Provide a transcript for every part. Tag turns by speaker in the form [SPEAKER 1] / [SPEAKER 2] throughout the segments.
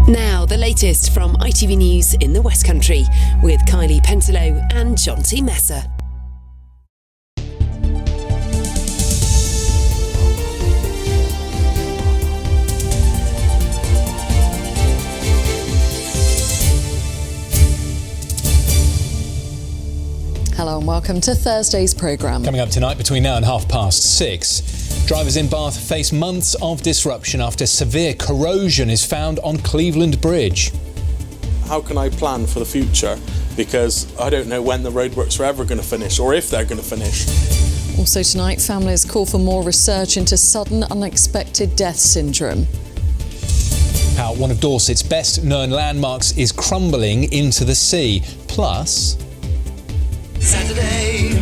[SPEAKER 1] Now, the latest from ITV News in the West Country with Kylie Pentelow and Jonty Messer.
[SPEAKER 2] Hello and welcome to Thursday's programme.
[SPEAKER 3] Coming up tonight between now and 6:30. Drivers in Bath face months of disruption after severe corrosion is found on Cleveland Bridge.
[SPEAKER 4] How can I plan for the future? Because I don't know when the roadworks are ever going to finish or if they're going to finish.
[SPEAKER 2] Also tonight, families call for more research into sudden unexpected death syndrome.
[SPEAKER 3] How one of Dorset's best known landmarks is crumbling into the sea. Plus...
[SPEAKER 5] Saturday.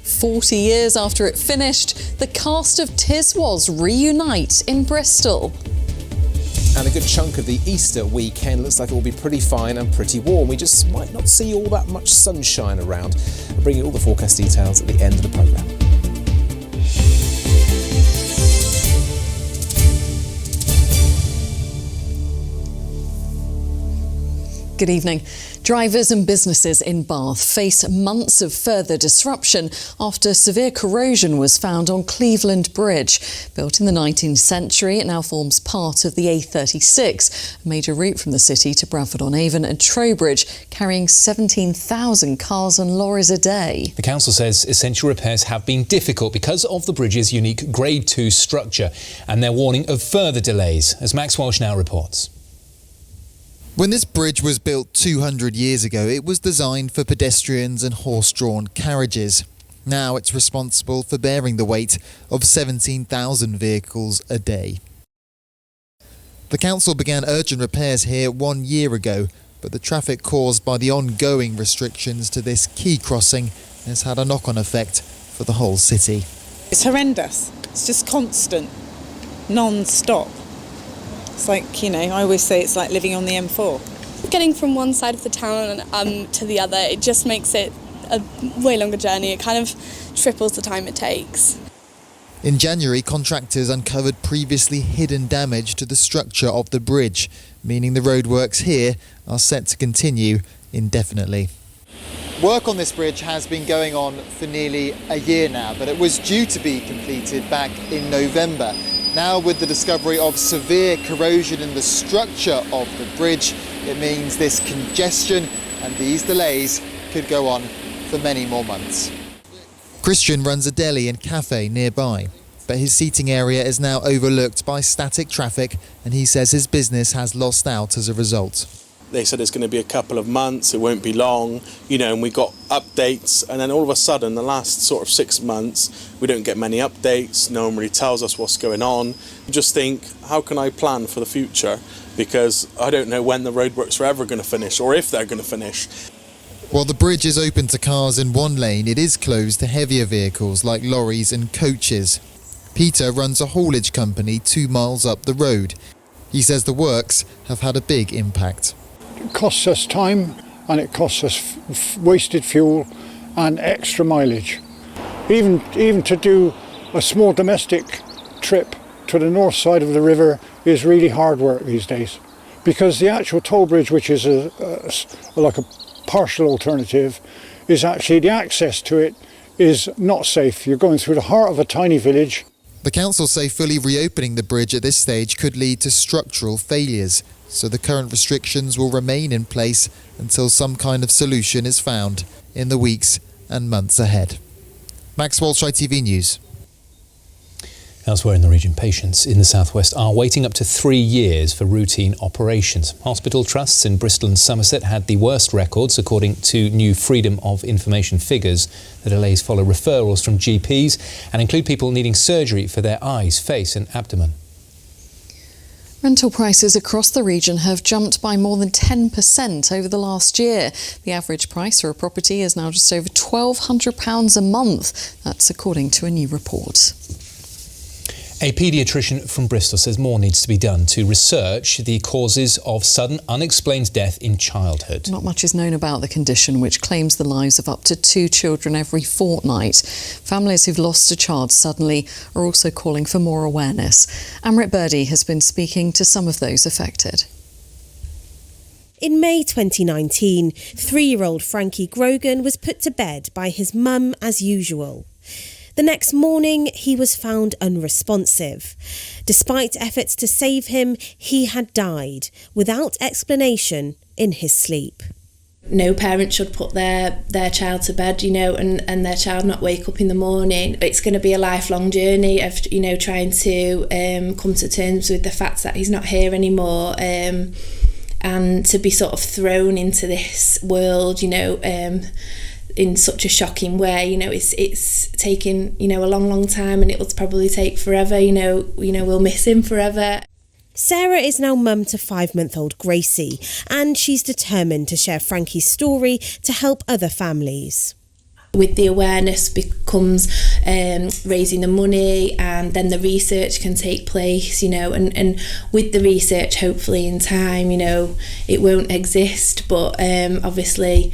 [SPEAKER 2] 40 years after it finished, the cast of Tiswas reunite in Bristol.
[SPEAKER 6] And a good chunk of the Easter weekend looks like it will be pretty fine and pretty warm. We just might not see all that much sunshine around. I'll bring you all the forecast details at the end of the programme.
[SPEAKER 2] Good evening. Drivers and businesses in Bath face months of further disruption after severe corrosion was found on Cleveland Bridge. Built in the 19th century, it now forms part of the A36, a major route from the city to Bradford-on-Avon and Trowbridge, carrying 17,000 cars and lorries a day.
[SPEAKER 3] The council says essential repairs have been difficult because of the bridge's unique Grade 2 structure, and they're warning of further delays, as Max Walsh now reports.
[SPEAKER 7] When this bridge was built 200 years ago, it was designed for pedestrians and horse-drawn carriages. Now it's responsible for bearing the weight of 17,000 vehicles a day. The council began urgent repairs here 1 year ago, but the traffic caused by the ongoing restrictions to this key crossing has had a knock-on effect for the whole city.
[SPEAKER 8] It's horrendous. It's just constant, non-stop. It's like, I always say it's like living on the M4.
[SPEAKER 9] Getting from one side of the town to the other, it just makes it a way longer journey. It kind of triples the time it takes.
[SPEAKER 7] In January, contractors uncovered previously hidden damage to the structure of the bridge, meaning the roadworks here are set to continue indefinitely. Work on this bridge has been going on for nearly a year now, but it was due to be completed back in November. Now, with the discovery of severe corrosion in the structure of the bridge, it means this congestion and these delays could go on for many more months. Christian runs a deli and cafe nearby, but his seating area is now overlooked by static traffic, and he says his business has lost out as a result.
[SPEAKER 4] They said it's going to be a couple of months, it won't be long, and we got updates, and then all of a sudden, the last sort of 6 months, we don't get many updates, no one really tells us what's going on. I just think, how can I plan for the future? Because I don't know when the roadworks are ever going to finish, or if they're going to finish.
[SPEAKER 7] While the bridge is open to cars in one lane, it is closed to heavier vehicles like lorries and coaches. Peter runs a haulage company 2 miles up the road. He says the works have had a big impact.
[SPEAKER 10] It costs us time and it costs us wasted fuel and extra mileage. Even to do a small domestic trip to the north side of the river is really hard work these days, because the actual toll bridge, which is like a partial alternative, is actually the access to it is not safe. You're going through the heart of a tiny village.
[SPEAKER 7] The council say fully reopening the bridge at this stage could lead to structural failures, so the current restrictions will remain in place until some kind of solution is found in the weeks and months ahead. Max Walsh, ITV News.
[SPEAKER 3] Elsewhere in the region, patients in the southwest are waiting up to 3 years for routine operations. Hospital trusts in Bristol and Somerset had the worst records, according to new Freedom of Information figures. The delays follow referrals from GPs and include people needing surgery for their eyes, face and abdomen.
[SPEAKER 2] Rental prices across the region have jumped by more than 10% over the last year. The average price for a property is now just over £1,200 a month. That's according to a new report.
[SPEAKER 3] A paediatrician from Bristol says more needs to be done to research the causes of sudden unexplained death in childhood.
[SPEAKER 2] Not much is known about the condition, which claims the lives of up to 2 children every fortnight. Families who've lost a child suddenly are also calling for more awareness. Amrit Birdie has been speaking to some of those affected.
[SPEAKER 5] In May 2019, 3-year-old Frankie Grogan was put to bed by his mum as usual. The next morning, he was found unresponsive. Despite efforts to save him, he had died without explanation in his sleep.
[SPEAKER 11] No parent should put their child to bed, and their child not wake up in the morning. It's going to be a lifelong journey of, trying to come to terms with the fact that he's not here anymore, and to be sort of thrown into this world, in such a shocking way. It's taken, a long time, and it will probably take forever. We'll miss him forever.
[SPEAKER 5] Sarah is now mum to 5-month-old Gracie, and she's determined to share Frankie's story to help other families.
[SPEAKER 11] With the awareness becomes raising the money, and then the research can take place, and with the research, hopefully in time, it won't exist, but obviously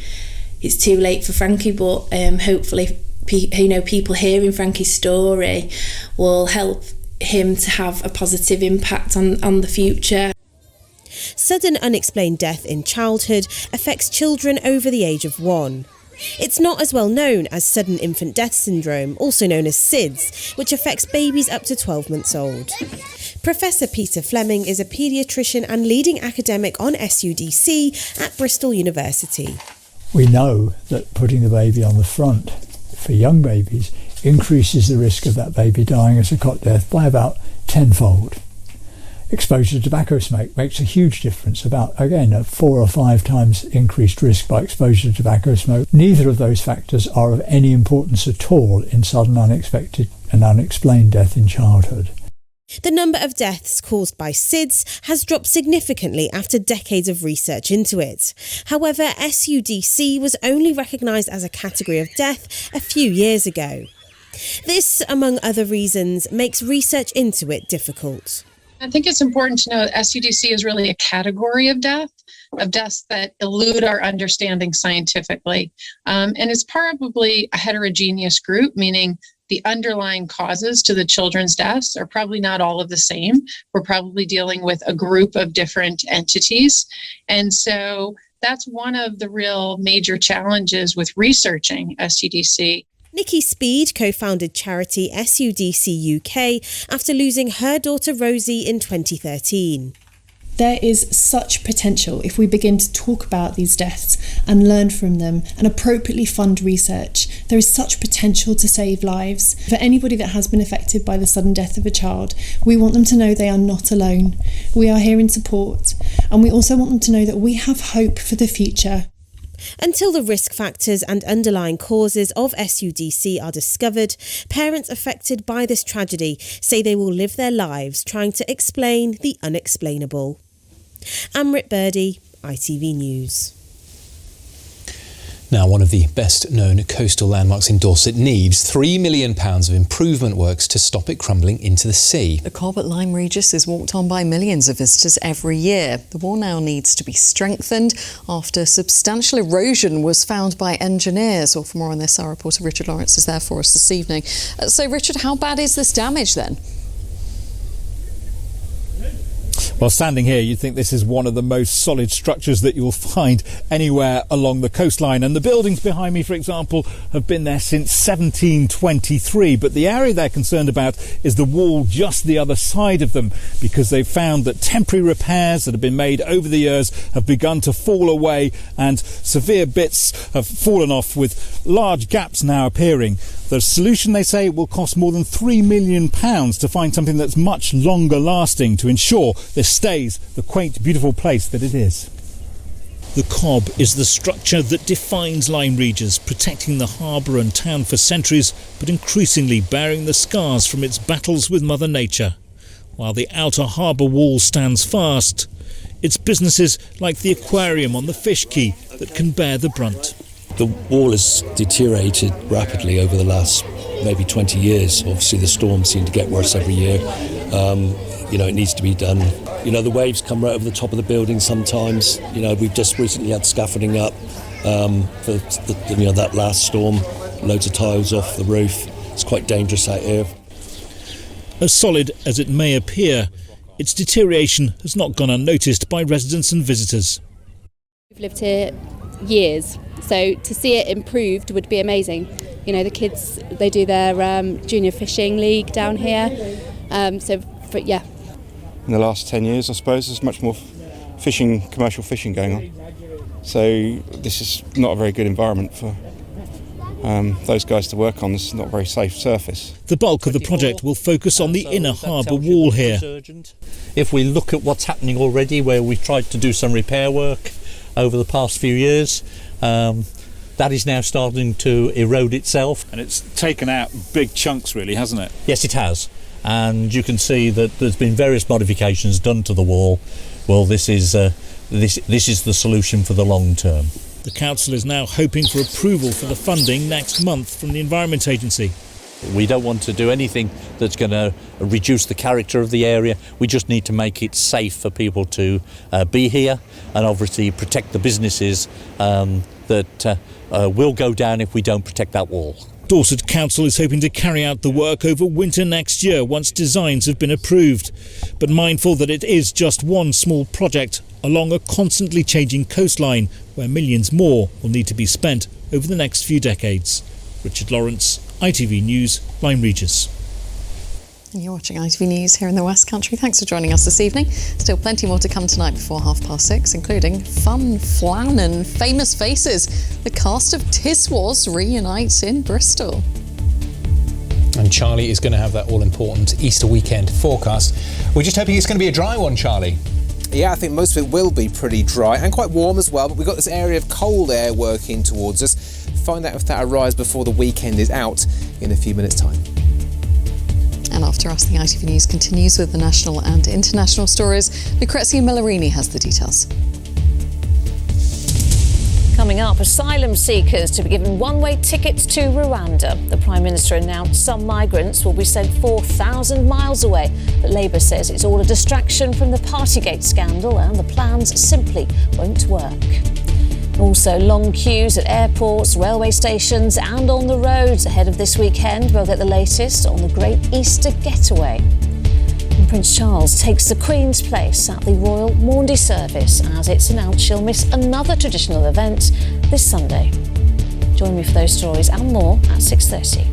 [SPEAKER 11] it's too late for Frankie, but hopefully people hearing Frankie's story will help him to have a positive impact on the future.
[SPEAKER 5] Sudden unexplained death in childhood affects children over the age of 1. It's not as well known as sudden infant death syndrome, also known as SIDS, which affects babies up to 12 months old. Professor Peter Fleming is a paediatrician and leading academic on SUDC at Bristol University.
[SPEAKER 12] We know that putting the baby on the front for young babies increases the risk of that baby dying as a cot death by about 10-fold. Exposure to tobacco smoke makes a huge difference, about, again, a 4 or 5 times increased risk by exposure to tobacco smoke. Neither of those factors are of any importance at all in sudden unexpected and unexplained death in childhood.
[SPEAKER 5] The number of deaths caused by SIDS has dropped significantly after decades of research into it. However, SUDC was only recognised as a category of death a few years ago. This, among other reasons, makes research into it difficult.
[SPEAKER 13] I think it's important to know that SUDC is really a category of deaths that elude our understanding scientifically. And it's probably a heterogeneous group, meaning the underlying causes to the children's deaths are probably not all of the same. We're probably dealing with a group of different entities. And so that's one of the real major challenges with researching SUDC.
[SPEAKER 5] Nikki Speed co-founded charity SUDC UK after losing her daughter Rosie in 2013.
[SPEAKER 14] There is such potential if we begin to talk about these deaths and learn from them and appropriately fund research. There is such potential to save lives. For anybody that has been affected by the sudden death of a child, we want them to know they are not alone. We are here in support, and we also want them to know that we have hope for the future.
[SPEAKER 5] Until the risk factors and underlying causes of SUDC are discovered, parents affected by this tragedy say they will live their lives trying to explain the unexplainable. Amrit Birdie, ITV News.
[SPEAKER 3] Now, one of the best-known coastal landmarks in Dorset needs £3 million of improvement works to stop it crumbling into the sea.
[SPEAKER 2] The Cobb at Lyme Regis is walked on by millions of visitors every year. The wall now needs to be strengthened after substantial erosion was found by engineers. Well, for more on this, our reporter Richard Lawrence is there for us this evening. So, Richard, how bad is this damage then?
[SPEAKER 15] Well, standing here, you'd think this is one of the most solid structures that you'll find anywhere along the coastline. And the buildings behind me, for example, have been there since 1723. But the area they're concerned about is the wall just the other side of them, because they've found that temporary repairs that have been made over the years have begun to fall away, and severe bits have fallen off with large gaps now appearing. The solution, they say, will cost more than £3 million to find something that's much longer lasting to ensure this stays the quaint, beautiful place that it is.
[SPEAKER 16] The Cobb is the structure that defines Lyme Regis, protecting the harbour and town for centuries, but increasingly bearing the scars from its battles with Mother Nature. While the outer harbour wall stands fast, it's businesses like the aquarium on the Fish Quay that can bear the brunt.
[SPEAKER 17] The wall has deteriorated rapidly over the last maybe 20 years. Obviously the storms seem to get worse every year. It needs to be done. The waves come right over the top of the building sometimes. We've just recently had scaffolding up for that last storm, loads of tiles off the roof. It's quite dangerous out here.
[SPEAKER 16] As solid as it may appear, its deterioration has not gone unnoticed by residents and visitors.
[SPEAKER 18] We've lived here years, so to see it improved would be amazing. The kids, they do their junior fishing league down here. In
[SPEAKER 19] the last 10 years, I suppose, there's much more commercial fishing going on. So this is not a very good environment for those guys to work on. This is not a very safe surface.
[SPEAKER 16] The bulk of the project will focus on the inner harbour wall here.
[SPEAKER 20] If we look at what's happening already, where we've tried to do some repair work over the past few years, that is now starting to erode itself.
[SPEAKER 15] And it's taken out big chunks really, hasn't it?
[SPEAKER 20] Yes, it has. And you can see that there's been various modifications done to the wall. Well, this is the solution for the long term.
[SPEAKER 16] The council is now hoping for approval for the funding next month from the Environment Agency.
[SPEAKER 20] We don't want to do anything that's going to reduce the character of the area. We just need to make it safe for people to be here, and obviously protect the businesses that will go down if we don't protect that wall.
[SPEAKER 16] Dorset Council is hoping to carry out the work over winter next year once designs have been approved, but mindful that it is just one small project along a constantly changing coastline where millions more will need to be spent over the next few decades. Richard Lawrence, ITV News, Lyme Regis.
[SPEAKER 2] And you're watching ITV News here in the West Country. Thanks for joining us this evening. Still plenty more to come tonight before 6:30, including fun, flan and famous faces. The cast of Tiswas reunites in Bristol.
[SPEAKER 3] And Charlie is going to have that all-important Easter weekend forecast. We're just hoping it's going to be a dry one, Charlie.
[SPEAKER 6] Yeah, I think most of it will be pretty dry and quite warm as well, but we've got this area of cold air working towards us. Find out if that arrives before the weekend is out in a few minutes' time.
[SPEAKER 2] And after us, the ITV News continues with the national and international stories. Lucrezia Millarini has the details.
[SPEAKER 21] Coming up, asylum seekers to be given one-way tickets to Rwanda. The Prime Minister announced some migrants will be sent 4,000 miles away. But Labour says it's all a distraction from the Partygate scandal and the plans simply won't work. Also, long queues at airports, railway stations and on the roads ahead of this weekend. We'll get the latest on the Great Easter Getaway. And Prince Charles takes the Queen's place at the Royal Maundy service as it's announced she'll miss another traditional event this Sunday. Join me for those stories and more at 6:30.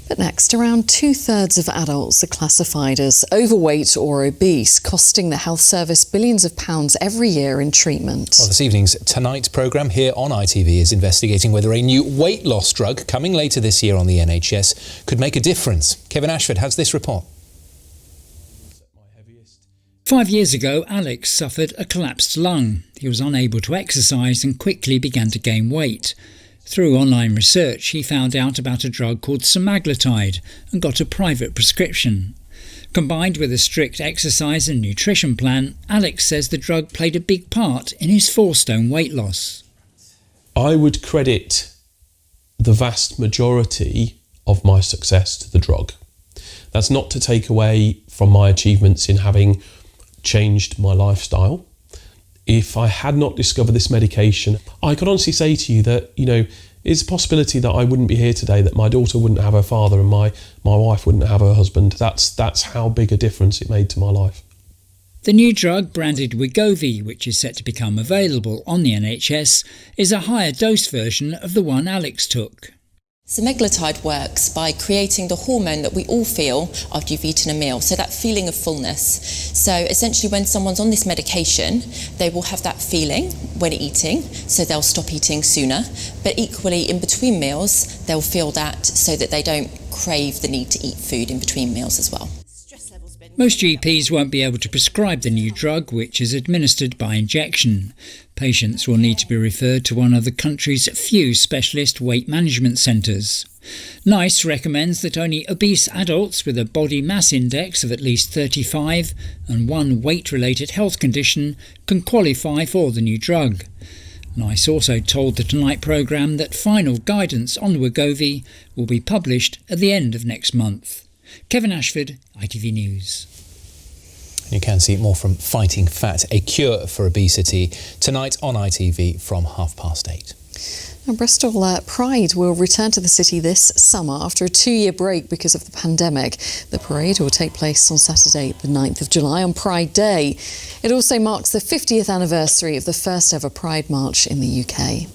[SPEAKER 2] But next, around 2/3 of adults are classified as overweight or obese, costing the health service billions of pounds every year in treatment.
[SPEAKER 3] Well, this evening's Tonight programme here on ITV is investigating whether a new weight loss drug coming later this year on the NHS could make a difference. Kevin Ashford has this report.
[SPEAKER 22] 5 years ago, Alex suffered a collapsed lung. He was unable to exercise and quickly began to gain weight. Through online research, he found out about a drug called semaglutide and got a private prescription. Combined with a strict exercise and nutrition plan, Alex says the drug played a big part in his 4-stone weight loss.
[SPEAKER 23] I would credit the vast majority of my success to the drug. That's not to take away from my achievements in having changed my lifestyle. If I had not discovered this medication, I could honestly say to you that, it's a possibility that I wouldn't be here today, that my daughter wouldn't have her father and my wife wouldn't have her husband. That's how big a difference it made to my life.
[SPEAKER 22] The new drug, branded Wegovy, which is set to become available on the NHS, is a higher dose version of the one Alex took.
[SPEAKER 24] Semaglutide works by creating the hormone that we all feel after you've eaten a meal, so that feeling of fullness. So essentially when someone's on this medication, they will have that feeling when eating, so they'll stop eating sooner. But equally in between meals, they'll feel that so that they don't crave the need to eat food in between meals as well.
[SPEAKER 22] Most GPs won't be able to prescribe the new drug, which is administered by injection. Patients will need to be referred to one of the country's few specialist weight management centres. NICE recommends that only obese adults with a body mass index of at least 35 and one weight-related health condition can qualify for the new drug. NICE also told the Tonight programme that final guidance on Wegovy will be published at the end of next month. Kevin Ashford, ITV News.
[SPEAKER 3] You can see more from Fighting Fat, a cure for obesity, tonight on ITV from 8:30.
[SPEAKER 2] Now, Bristol Pride will return to the city this summer after a 2-year break because of the pandemic. The parade will take place on Saturday, the 9th of July, on Pride Day. It also marks the 50th anniversary of the first ever Pride March in the UK.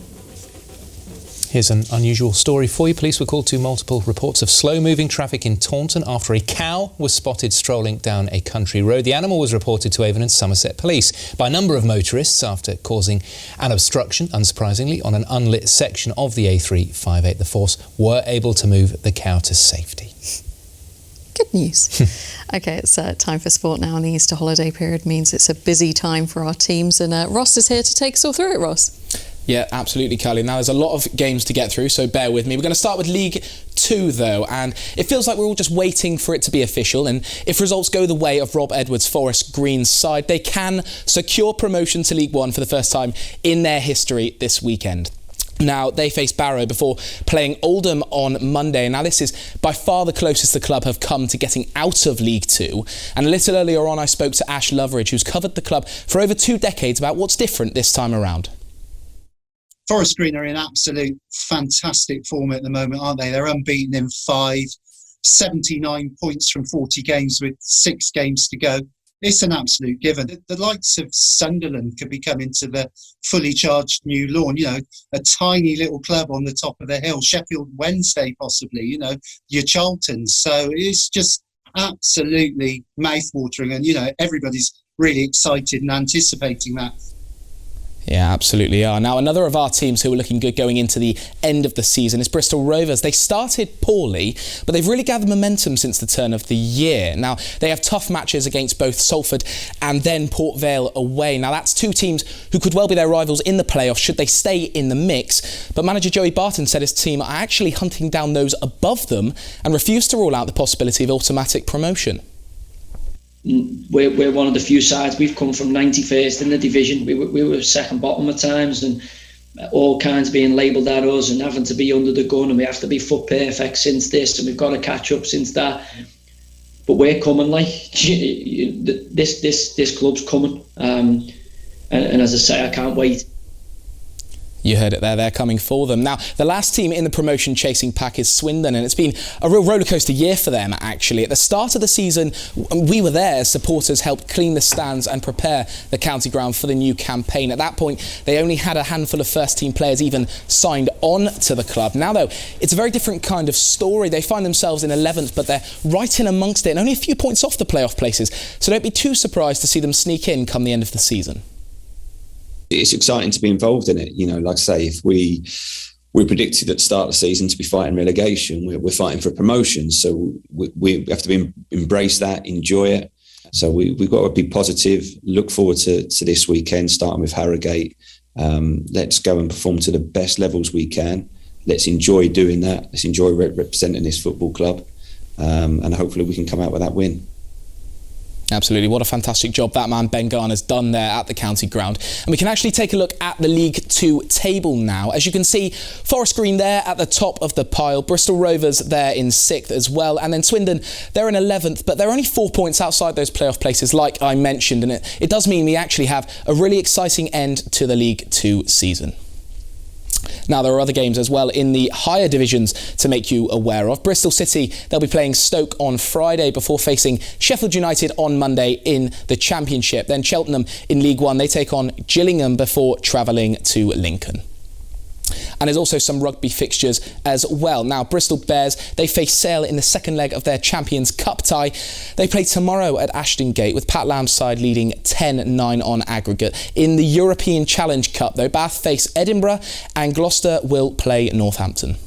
[SPEAKER 3] Here's an unusual story for you. Police were called to multiple reports of slow-moving traffic in Taunton after a cow was spotted strolling down a country road. The animal was reported to Avon and Somerset Police by a number of motorists after causing an obstruction, unsurprisingly, on an unlit section of the A358. The force were able to move the cow to safety.
[SPEAKER 2] Good news. OK, it's time for sport now, and the Easter holiday period means it's a busy time for our teams, and Ross is here to take us all through it, Ross.
[SPEAKER 1] Yeah, absolutely, Kylie. Now, there's a lot of games to get through, so bear with me. We're going to start with League 2, though, and it feels like we're all just waiting for it to be official, and if results go the way of Rob Edwards' Forest Green's side, they can secure promotion to League 1 for the first time in their history this weekend. Now, they face Barrow before playing Oldham on Monday. Now, this is by far the closest the club have come to getting out of League 2. And a little earlier on, I spoke to Ash Loveridge, who's covered the club for over 2 decades, about what's different this time around.
[SPEAKER 4] Forest Green are in absolute fantastic form at the moment, aren't they? They're unbeaten in 5, 79 points from 40 games with 6 games to go. It's an absolute given. The likes of Sunderland could be coming to the fully charged new lawn, a tiny little club on the top of the hill, Sheffield Wednesday possibly, your Charltons. So it's just absolutely mouth-watering, and, everybody's really excited and anticipating that.
[SPEAKER 1] Yeah, absolutely are. Now, another of our teams who are looking good going into the end of the season is Bristol Rovers. They started poorly, but they've really gathered momentum since the turn of the year. Now, they have tough matches against both Salford and then Port Vale away. Now, that's 2 teams who could well be their rivals in the playoffs should they stay in the mix. But manager Joey Barton said his team are actually hunting down those above them and refused to rule out the possibility of automatic promotion.
[SPEAKER 8] We're one of the few sides. We've come from 91st in the division. We were second bottom at times, and all kinds being labelled at us and having to be under the gun, and we have to be foot perfect since this, and we've got to catch up since that. But we're coming, like this club's coming, and as I say, I can't wait.
[SPEAKER 1] You heard it there, they're coming for them. Now, the last team in the promotion chasing pack is Swindon, and it's been a real rollercoaster year for them, actually. At the start of the season, we were there as supporters helped clean the stands and prepare the county ground for the new campaign. At that point, they only had a handful of first-team players even signed on to the club. Now, though, it's a very different kind of story. They find themselves in 11th, but they're right in amongst it and only a few points off the playoff places. So don't be too surprised to see them sneak in come the end of the season.
[SPEAKER 9] It's exciting to be involved in it. Like I say, if we predicted at the start of the season to be fighting relegation, we're fighting for promotion. So we have to embrace that, enjoy it. So we've got to be positive, look forward to this weekend, starting with Harrogate. Let's go and perform to the best levels we can. Let's enjoy doing that. Let's enjoy representing this football club. And hopefully we can come out with that win.
[SPEAKER 1] Absolutely. What a fantastic job that man Ben Garner's done there at the county ground. And we can actually take a look at the League 2 table now. As you can see, Forest Green there at the top of the pile. Bristol Rovers there in 6th as well. And then Swindon, they're in 11th, but they're only 4 points outside those playoff places, like I mentioned. And it does mean we actually have a really exciting end to the League 2 season. Now, there are other games as well in the higher divisions to make you aware of. Bristol City, they'll be playing Stoke on Friday before facing Sheffield United on Monday in the Championship. Then Cheltenham in League 1, they take on Gillingham before travelling to Lincoln. And there's also some rugby fixtures as well. Now, Bristol Bears, they face Sale in the second leg of their Champions Cup tie. They play tomorrow at Ashton Gate, with Pat Lamb's side leading 10-9 on aggregate. In the European Challenge Cup, though, Bath face Edinburgh and Gloucester will play Northampton.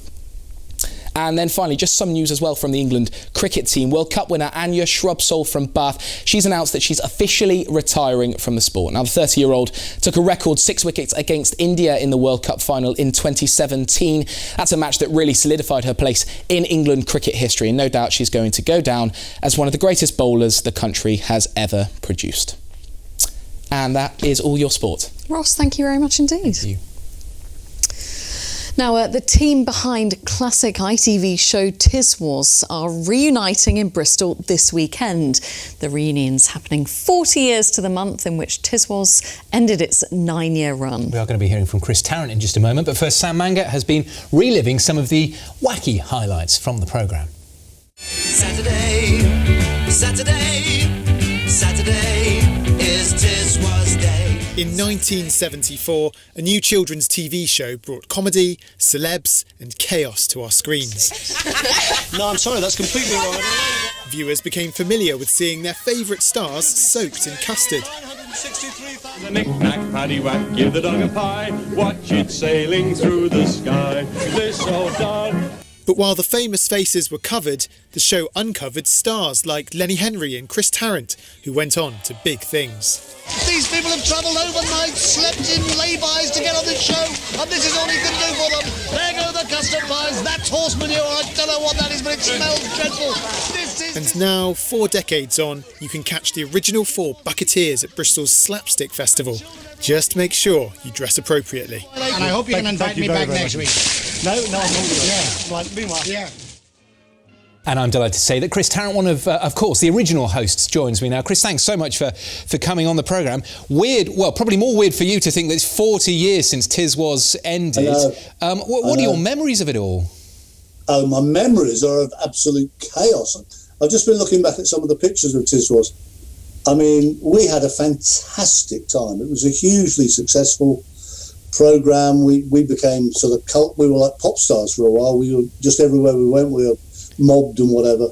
[SPEAKER 1] And then finally, just some news as well from the England cricket team. World Cup winner Anya Shrubsole from Bath, she's announced that she's officially retiring from the sport. Now, the 30-year-old took a record 6 wickets against India in the World Cup final in 2017. That's a match that really solidified her place in England cricket history, and no doubt she's going to go down as one of the greatest bowlers the country has ever produced. And that is all your sport.
[SPEAKER 2] Ross, thank you very much indeed.
[SPEAKER 1] Thank you.
[SPEAKER 2] Now, the team behind classic ITV show Tiswas are reuniting in Bristol this weekend. The reunion's happening 40 years to the month in which Tiswas ended its 9-year run.
[SPEAKER 3] We are going to be hearing from Chris Tarrant in just a moment, but first Sam Manga has been reliving some of the wacky highlights from the programme.
[SPEAKER 7] Saturday is Tiswas Day.
[SPEAKER 10] In 1974, a new children's TV show brought comedy, celebs and chaos to our screens.
[SPEAKER 11] No, I'm sorry, that's completely wrong.
[SPEAKER 10] Viewers became familiar with seeing their favourite stars soaked in custard.
[SPEAKER 12] The knick-knack, paddywhack, give the dog a pie, watch it sailing through the sky. This old dog.
[SPEAKER 10] But while the famous faces were covered, the show uncovered stars like Lenny Henry and Chris Tarrant, who went on to big things.
[SPEAKER 11] These people have travelled overnight, slept in lay-bys to get on this show, and this is all you can do for them. There go the custard pies, that's horse manure, I don't know what that is, but it smells dreadful.
[SPEAKER 10] And now, 4 decades on, you can catch the original 4 Bucketeers at Bristol's Slapstick Festival. Just make sure you dress appropriately.
[SPEAKER 11] And I hope you can invite me back next week. No, I'm not. Yeah. Right, meanwhile. Yeah.
[SPEAKER 3] And I'm delighted to say that Chris Tarrant, one of course, the original hosts, joins me now. Chris, thanks so much for coming on the programme. Weird, well, probably more weird for you to think that it's 40 years since Tiswas ended. What are your memories of it all?
[SPEAKER 25] Oh, my memories are of absolute chaos. I've just been looking back at some of the pictures of Tiswas. I mean, we had a fantastic time. It was a hugely successful programme. We became sort of cult. We were like pop stars for a while. We were just everywhere we went. We were mobbed and whatever.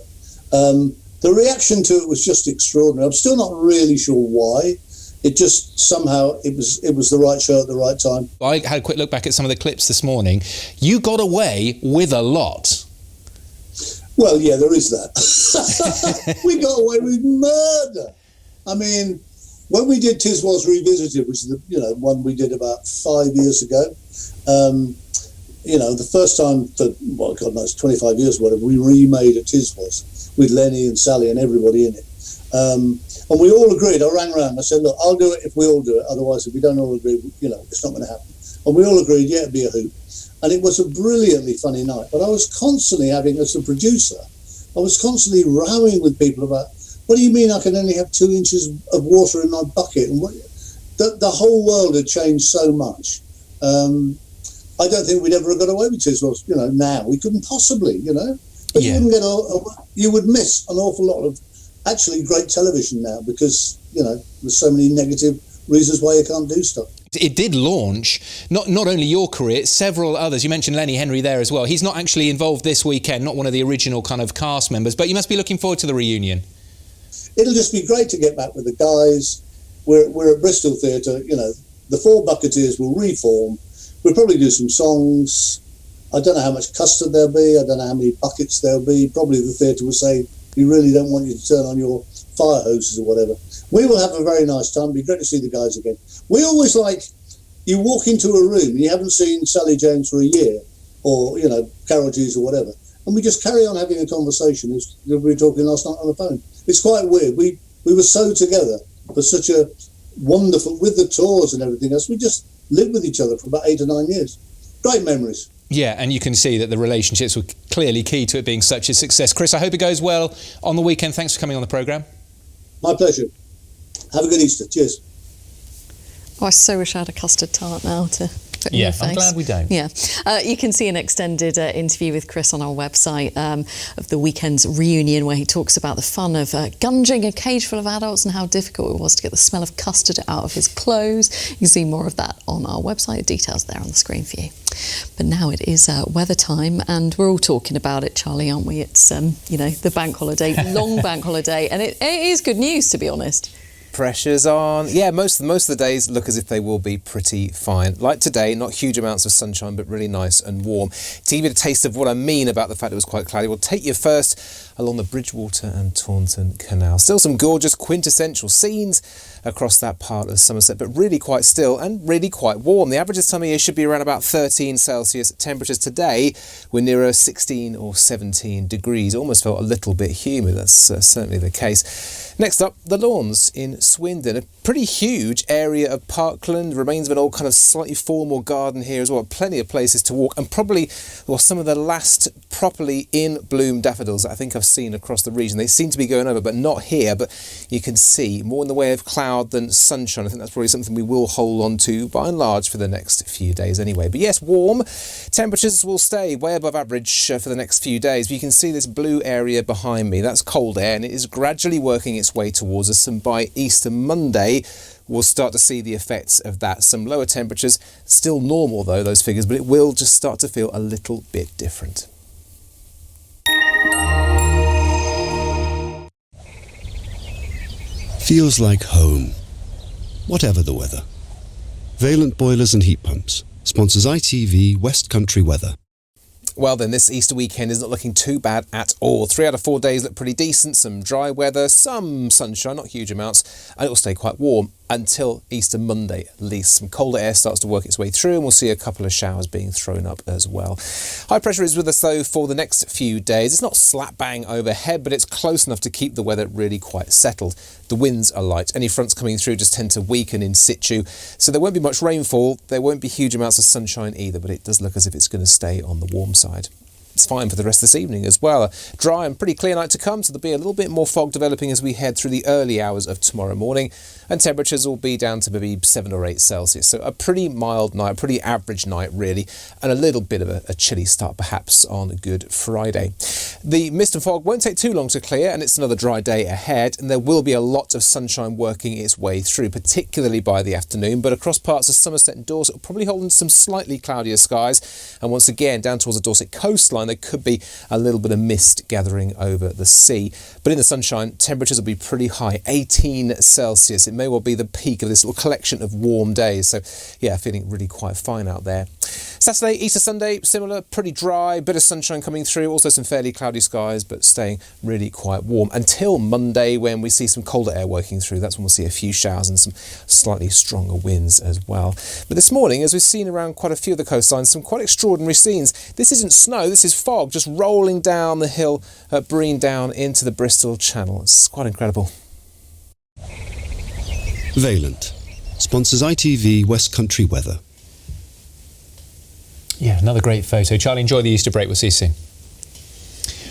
[SPEAKER 25] The reaction to it was just extraordinary. I'm still not really sure why. It just somehow it was the right show at the right time.
[SPEAKER 3] I had a quick look back at some of the clips this morning. You got away with a lot.
[SPEAKER 25] Well, yeah, there is that. We got away with murder. I mean, when we did Tiswas Revisited, which is the one we did about 5 years ago, the first time for, well, God knows, 25 years or whatever, we remade a Tiswas with Lenny and Sally and everybody in it. And we all agreed. I rang around. I said, look, I'll do it if we all do it. Otherwise, if we don't all agree, it's not going to happen. And we all agreed, yeah, it'd be a hoot. And it was a brilliantly funny night. But I was constantly having, as a producer, I was constantly rowing with people about, what do you mean I can only have 2 inches of water in my bucket? And the whole world had changed so much. I don't think we'd ever have got away with Tiswas, now. We couldn't possibly, But you wouldn't get you would miss an awful lot of actually great television now because, there's so many negative reasons why you can't do stuff.
[SPEAKER 3] It did launch not only your career, several others. You mentioned Lenny Henry there as well. He's not actually involved this weekend, not one of the original kind of cast members, but you must be looking forward to the reunion.
[SPEAKER 25] It'll just be great to get back with the guys. We're at Bristol Theatre, the 4 Bucketeers will reform. We'll probably do some songs. I don't know how much custard there'll be. I don't know how many buckets there'll be. Probably the theatre will say, we really don't want you to turn on your fire hoses or whatever. We will have a very nice time. It'll be great to see the guys again. We always you walk into a room and you haven't seen Sally James for a year or, Carol Hughes or whatever. And we just carry on having a conversation as we were talking last night on the phone. It's quite weird. We were so together for such a wonderful, with the tours and everything else, we just lived with each other for about 8 or 9 years. Great memories.
[SPEAKER 3] Yeah, and you can see that the relationships were clearly key to it being such a success. Chris, I hope it goes well on the weekend. Thanks for coming on the programme.
[SPEAKER 25] My pleasure. Have a good Easter. Cheers.
[SPEAKER 2] Oh, I so wish I had a custard tart now to put in your face.
[SPEAKER 3] I'm glad we don't.
[SPEAKER 2] Yeah. You can see an extended interview with Chris on our website of the weekend's reunion where he talks about the fun of gunging a cage full of adults and how difficult it was to get the smell of custard out of his clothes. You can see more of that on our website. Details there on the screen for you. But now it is weather time and we're all talking about it, Charlie, aren't we? It's, the bank holiday, long bank holiday, and it is good news, to be honest.
[SPEAKER 6] Pressure's on. Yeah, most of the days look as if they will be pretty fine. Like today, not huge amounts of sunshine, but really nice and warm. To give you a taste of what I mean about the fact it was quite cloudy, we'll take you first along the Bridgewater and Taunton Canal. Still some gorgeous quintessential scenes across that part of Somerset, but really quite still and really quite warm. The average this time of year should be around about 13 Celsius. Temperatures today were nearer 16 or 17 degrees. Almost felt a little bit humid. That's certainly the case. Next up, the lawns in in Swindon. A pretty huge area of parkland, remains of an old kind of slightly formal garden here as well. Plenty of places to walk, and probably some of the last properly in bloom daffodils that I think I've seen across the region. They seem to be going over, but not here. But you can see more in the way of cloud than sunshine. I think that's probably something we will hold on to by and large for the next few days anyway. But yes, warm. Temperatures will stay way above average for the next few days. But you can see this blue area behind me. That's cold air, and it is gradually working its way towards us. And by Easter Monday, we'll start to see the effects of that. Some lower temperatures, still normal though, those figures, but it will just start to feel a little bit different.
[SPEAKER 5] Feels like home, whatever the weather. Valent Boilers and Heat Pumps sponsors ITV West Country Weather.
[SPEAKER 6] Well then, this Easter weekend is not looking too bad at all. 3 out of 4 days look pretty decent, some dry weather, some sunshine, not huge amounts, and it will stay quite warm until Easter Monday at least. Some colder air starts to work its way through, and we'll see a couple of showers being thrown up as well. High pressure is with us though for the next few days. It's not slap bang overhead, but it's close enough to keep the weather really quite settled. The winds are light. Any fronts coming through just tend to weaken in situ, so there won't be much rainfall. There won't be huge amounts of sunshine either, but it does look as if it's going to stay on the warm side. It's fine for the rest of this evening as well. A dry and pretty clear night to come, so there'll be a little bit more fog developing as we head through the early hours of tomorrow morning, and temperatures will be down to maybe 7 or 8 Celsius. So a pretty mild night, a pretty average night really, and a little bit of a chilly start perhaps on Good Friday. The mist and fog won't take too long to clear, and it's another dry day ahead, and there will be a lot of sunshine working its way through, particularly by the afternoon, but across parts of Somerset and Dorset will probably hold some slightly cloudier skies, and once again down towards the Dorset coastline there could be a little bit of mist gathering over the sea. But in the sunshine, temperatures will be pretty high, 18 Celsius. It may well be the peak of this little collection of warm days. So yeah, feeling really quite fine out there. Saturday, Easter Sunday, similar, pretty dry, bit of sunshine coming through, also some fairly cloudy skies, but staying really quite warm until Monday when we see some colder air working through. That's when we'll see a few showers and some slightly stronger winds as well. But this morning, as we've seen around quite a few of the coastlines, some quite extraordinary scenes. This isn't snow, this is fog, just rolling down the hill at Breen down into the Bristol Channel. It's quite incredible.
[SPEAKER 5] Valent sponsors ITV West Country Weather.
[SPEAKER 3] Yeah, another great photo. Charlie, enjoy the Easter break. We'll see you soon.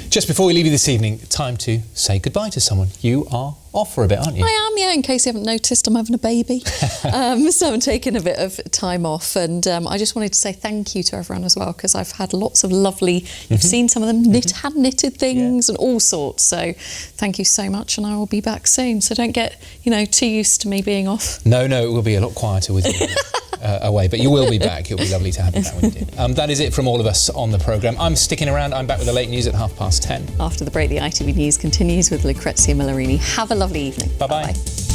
[SPEAKER 3] Just before we leave you this evening, time to say goodbye to someone. You are off for a bit, aren't you?
[SPEAKER 2] I am, yeah. In case you haven't noticed, I'm having a baby. So I'm taking a bit of time off. And I just wanted to say thank you to everyone as well, because I've had lots of lovely, you've seen some of them, hand knitted things and all sorts. So thank you so much, and I will be back soon. So don't get, too used to me being off.
[SPEAKER 3] No, it will be a lot quieter with you. Away, but you will be back. It'll be lovely to have you back when you do. That is it from all of us on the programme. I'm sticking around. I'm back with the late news at 10:30.
[SPEAKER 2] After the break, the ITV News continues with Lucrezia Millarini. Have a lovely evening.
[SPEAKER 3] Bye-bye.
[SPEAKER 2] Bye-bye.